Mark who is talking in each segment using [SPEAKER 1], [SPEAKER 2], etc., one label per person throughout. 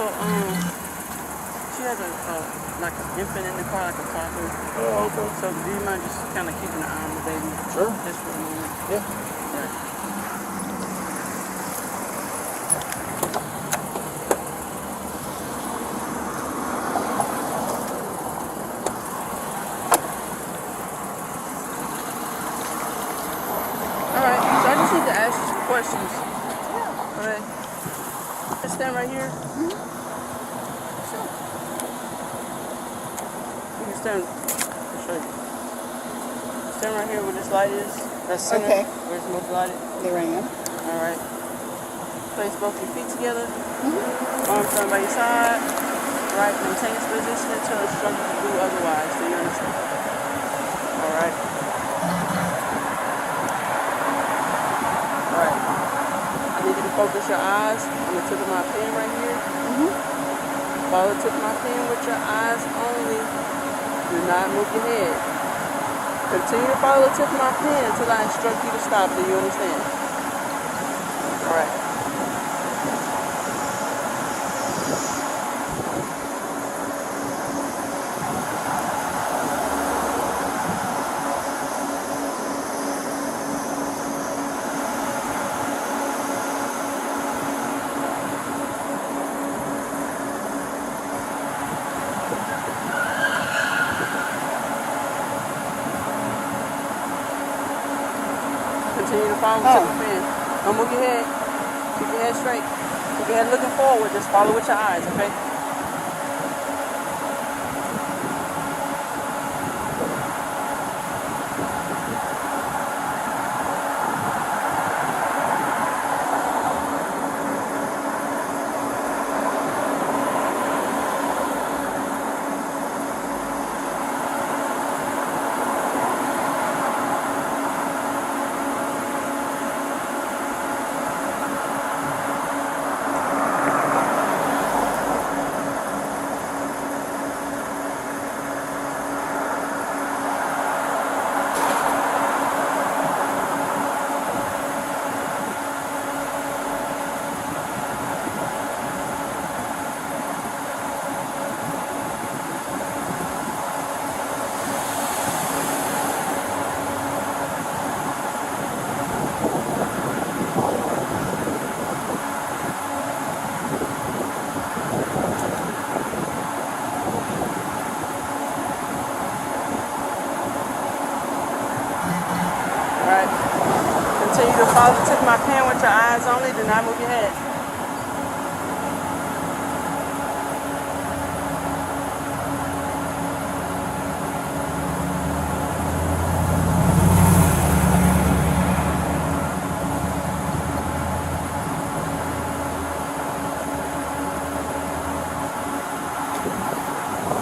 [SPEAKER 1] So, she has like an infant in the car, like a toddler.
[SPEAKER 2] Oh, okay.
[SPEAKER 1] So, do you mind just kind of keeping an eye on the baby?
[SPEAKER 2] Sure.
[SPEAKER 1] Just for a moment.
[SPEAKER 2] Yeah.
[SPEAKER 1] Right. All right. So I just need to ask you some questions.
[SPEAKER 3] Yeah.
[SPEAKER 1] All right. Just stand right here.
[SPEAKER 3] Sure.
[SPEAKER 1] You can stand. I'll show you. Stand right here where this light is. That's center.
[SPEAKER 3] Okay.
[SPEAKER 1] Where's the most lighted?
[SPEAKER 3] There I am.
[SPEAKER 1] All right. Place both your feet together. Arms down by your side. Right. Maintain this position until instructed to do otherwise. Do you understand? All right. All right. I need you to focus your eyes on the tip of my pen right here. Follow the tip of my pen with your eyes only. Do not move your head. Continue to follow the tip of my pen until I instruct you to stop. Do you understand? All right. Continue to follow the tip of the pen. Don't move your head. Keep your head straight. Keep your head looking forward. Just follow with your eyes, okay? Alright. Continue to follow the tip of my pen with your eyes only. Do not move your head.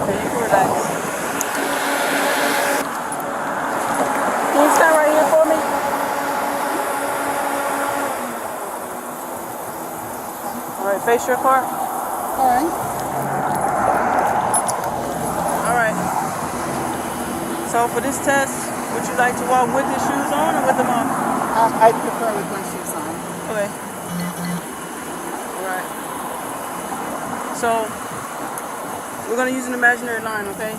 [SPEAKER 1] Okay, you can relax. Can you stand right here for me? Alright, face your car.
[SPEAKER 3] Alright.
[SPEAKER 1] Alright. So for this test, would you like to walk with your shoes on or with them off?
[SPEAKER 3] I prefer with my shoes on.
[SPEAKER 1] Okay. Alright. So we're gonna use an imaginary line, okay?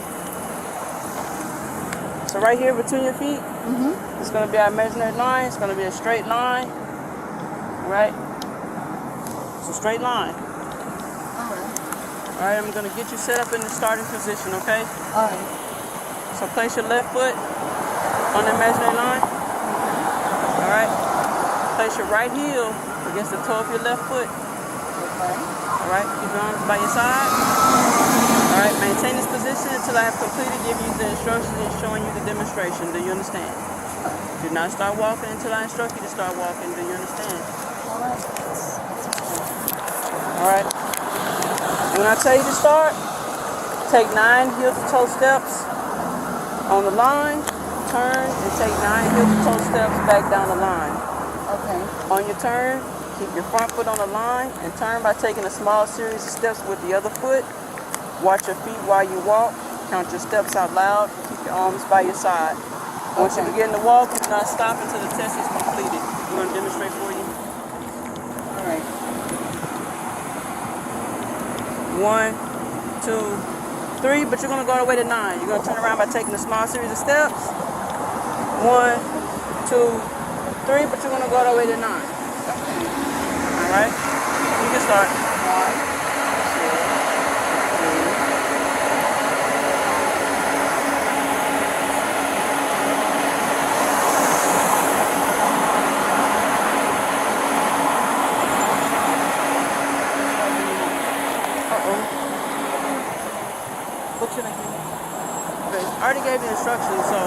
[SPEAKER 1] So right here between your feet, it's gonna be our imaginary line. It's gonna be a straight line. Right? It's a straight line.
[SPEAKER 3] Alright.
[SPEAKER 1] Alright, I'm gonna get you set up in the starting position, okay?
[SPEAKER 3] Alright.
[SPEAKER 1] So place your left foot on the imaginary line. Alright. Place your right heel against the toe of your left foot.
[SPEAKER 3] Okay.
[SPEAKER 1] Alright, keep your arms by your side. Alright, maintain this position until I have completed giving you the instructions and showing you the demonstration. Do you understand? Do not start walking until I instruct you to start walking. Do you understand?
[SPEAKER 3] Alright.
[SPEAKER 1] Alright. When I tell you to start, take 9 heel-to-toe steps on the line, turn, and take 9 heel-to-toe steps back down the line.
[SPEAKER 3] Okay.
[SPEAKER 1] On your turn, keep your front foot on the line and turn by taking a small series of steps with the other foot. Watch your feet while you walk. Count your steps out loud. Keep your arms by your side. Once you begin to walk, do not stop until the test is completed. I'm going to demonstrate for you.
[SPEAKER 3] Alright.
[SPEAKER 1] 1, 2, 3, but you're going to go all the way to 9. You're going to turn around by taking a small series of steps. 1, 2, 3, but you're going to go all the way to 9. All right? You can start. 1, 2, 3. What should I do? Okay, I already gave you instructions, so.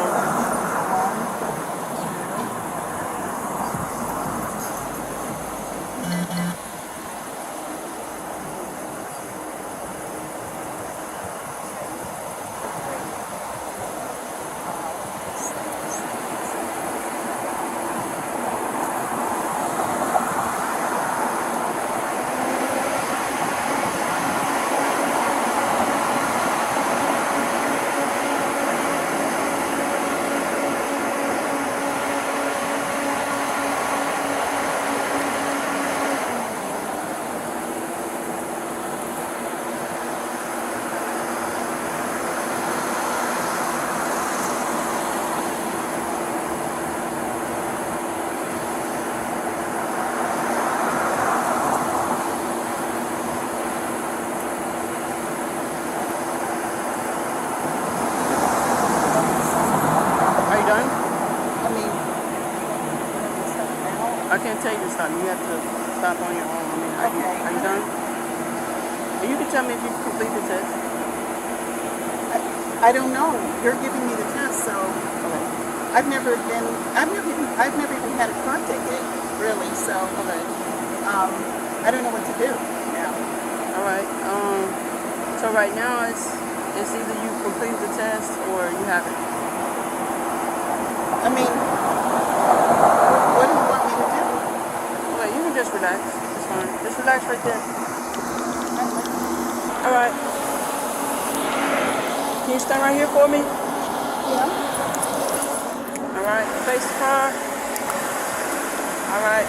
[SPEAKER 1] I can't tell you to stop. You have to stop on your own. I mean, are you done? And you can tell me if you complete the test.
[SPEAKER 3] I don't know. You're giving me the test, so I've never even had a car ticket, really. So I don't know what to do now.
[SPEAKER 1] All right. So right now it's either you complete the test or you haven't.
[SPEAKER 3] I mean, what do you want me to do?
[SPEAKER 1] Okay, you can just relax. It's fine. Just relax right there. All right. Can you stand right here for me?
[SPEAKER 3] Yeah.
[SPEAKER 1] All right. Face the car. All right.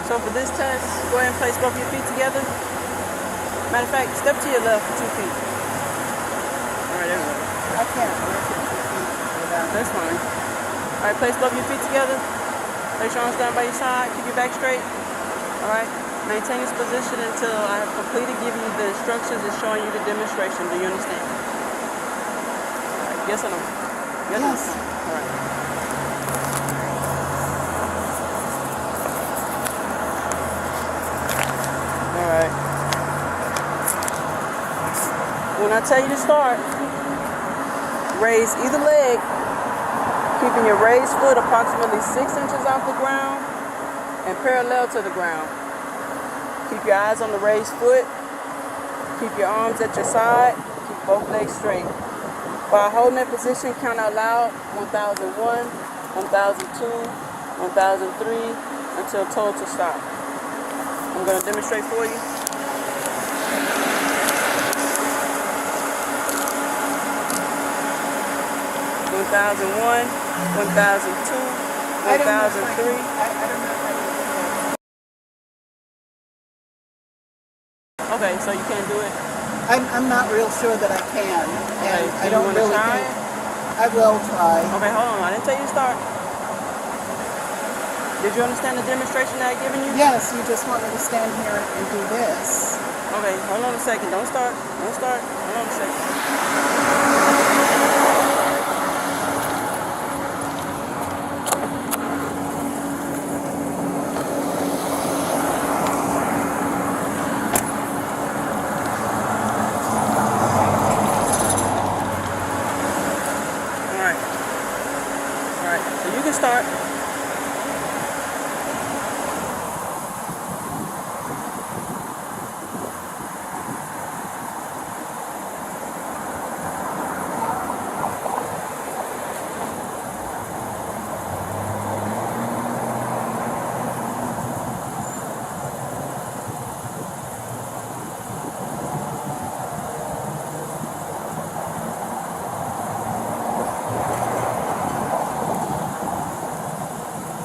[SPEAKER 1] So for this test, go ahead and place both your feet together. Matter of fact, step to your left for 2 feet. All right, there we go.
[SPEAKER 3] I can't lift it 2 feet without.
[SPEAKER 1] That's fine. All right, place both your feet together. Place your arms down by your side. Keep your back straight. All right. Maintain this position until I have completed giving you the instructions and showing you the demonstration. Do you understand? All right. Yes or no? Yes. Or no? All right. All right. When I tell you to start, raise either leg, keeping your raised foot approximately 6 inches off the ground and parallel to the ground. Keep your eyes on the raised foot. Keep your arms at your side. Keep both legs straight. While holding that position, count out loud 1001, 1002, 1003 until told to stop. I'm going to demonstrate for you. 1001, 1002, 1003. Okay, so you can't do it?
[SPEAKER 3] I'm not real sure that I can.
[SPEAKER 1] Okay,
[SPEAKER 3] I don't really
[SPEAKER 1] try?
[SPEAKER 3] think I will try.
[SPEAKER 1] Okay, hold on. I didn't tell you to start. Did you understand the demonstration that I've given you?
[SPEAKER 3] Yes, you just want me to stand here and do this.
[SPEAKER 1] Okay, hold on a second. Don't start. Don't start. Hold on a second. So you can start.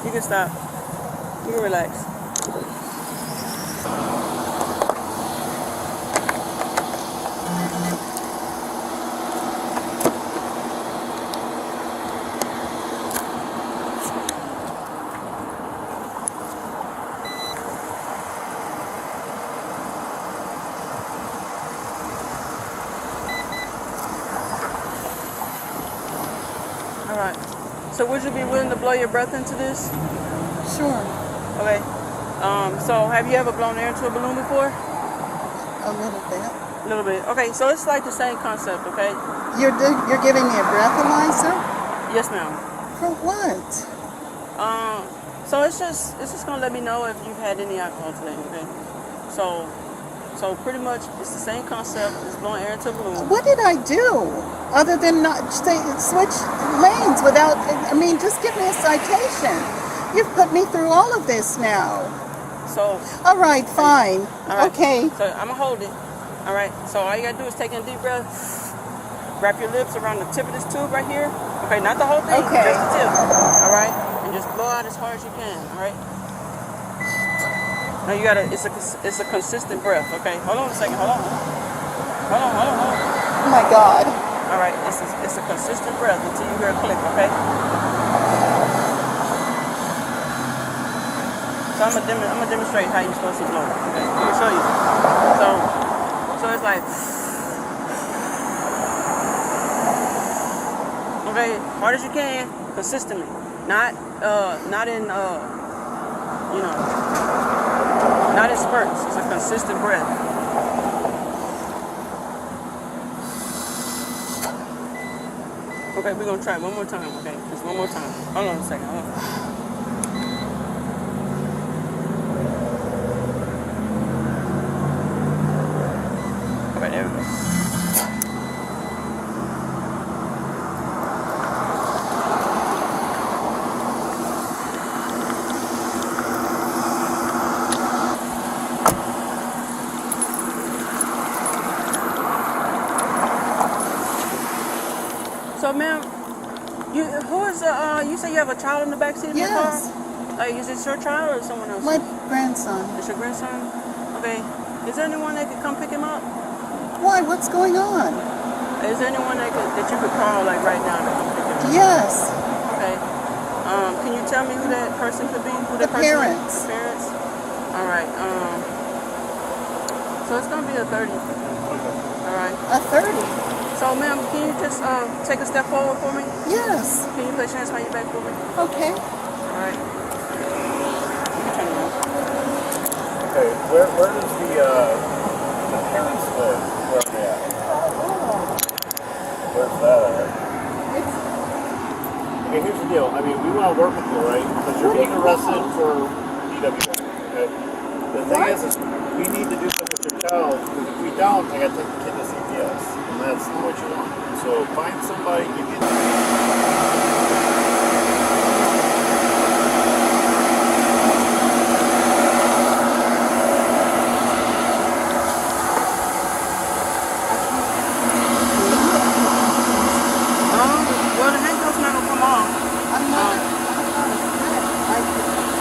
[SPEAKER 1] You can stop. You can relax. So would you be willing to blow your breath into this?
[SPEAKER 3] Sure.
[SPEAKER 1] Okay. So have you ever blown air into a balloon before?
[SPEAKER 3] A little bit.
[SPEAKER 1] A little bit. Okay, so it's like the same concept, okay?
[SPEAKER 3] You're giving me a breathalyzer?
[SPEAKER 1] Yes, ma'am.
[SPEAKER 3] For what?
[SPEAKER 1] So it's just gonna let me know if you've had any alcohol today, okay? So pretty much it's the same concept as blowing air into a balloon.
[SPEAKER 3] What did I do other than not switch lanes without? I mean, just give me a citation. You've put me through all of this now.
[SPEAKER 1] So.
[SPEAKER 3] All right, fine.
[SPEAKER 1] All right.
[SPEAKER 3] Okay.
[SPEAKER 1] So I'm gonna hold it. All right. So all you gotta do is take in a deep breath. Wrap your lips around the tip of this tube right here. Okay, not the whole thing.
[SPEAKER 3] Okay.
[SPEAKER 1] Just the tip. All right. And just blow out as hard as you can. All right. Now you gotta. It's a consistent breath. Okay. Hold on a second. Hold on.
[SPEAKER 3] Oh my God.
[SPEAKER 1] All right. It's a consistent breath until you hear a click. Okay. So I'm gonna demonstrate how you're supposed to blow. Okay. I'm gonna show you. So it's like. Okay, hard as you can, consistently. Not in not in spurts. It's a consistent breath. Okay, we're gonna try it one more time, okay? Just one more time. Hold on a second, hold on. Okay, there we go. So, ma'am, you say you have a child in the backseat of your car?
[SPEAKER 3] Yes.
[SPEAKER 1] Is it your child or someone else?
[SPEAKER 3] My grandson.
[SPEAKER 1] It's your grandson? Okay. Is there anyone that could come pick him up?
[SPEAKER 3] Why? What's going on?
[SPEAKER 1] Is there anyone that you could call like right now to come pick him up?
[SPEAKER 3] Yes.
[SPEAKER 1] Okay. Can you tell me who that person could be? Who
[SPEAKER 3] The
[SPEAKER 1] that person
[SPEAKER 3] parents.
[SPEAKER 1] is? The parents? All right. So it's gonna be a 30. All right.
[SPEAKER 3] A 30.
[SPEAKER 1] So, ma'am, can you just take a step forward for me?
[SPEAKER 3] Yes.
[SPEAKER 1] Can you place your hands behind your back for me?
[SPEAKER 3] Okay.
[SPEAKER 1] All right. You can turn around.
[SPEAKER 2] Okay, where does the parents live? Where are they at? Where's that at? Okay, here's the deal. I mean, we want to work with you, right? Because you're being arrested for DWI. Okay. The thing is we need to do something with your child, because if we don't, I got to take the kid to CPS, and that's not what you want. So find somebody, give you.
[SPEAKER 1] Well, the handcuffs not gonna come off.
[SPEAKER 3] I'm not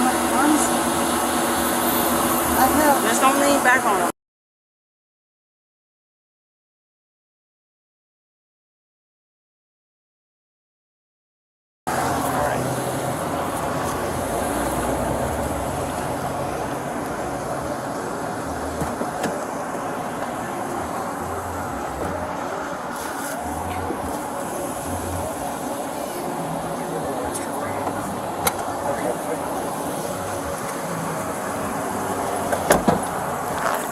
[SPEAKER 3] my arms. I have.
[SPEAKER 1] Just don't lean back on them.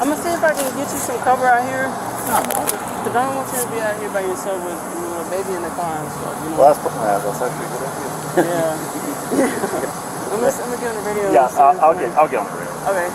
[SPEAKER 1] I'm gonna see if I can get you some cover out here. Because I don't want you to be out here by yourself with a baby in the car and stuff. You know?
[SPEAKER 2] Well, that's actually a good idea.
[SPEAKER 1] Yeah. I'm gonna get on the radio.
[SPEAKER 2] Yeah, I'll get on the radio.
[SPEAKER 1] Okay.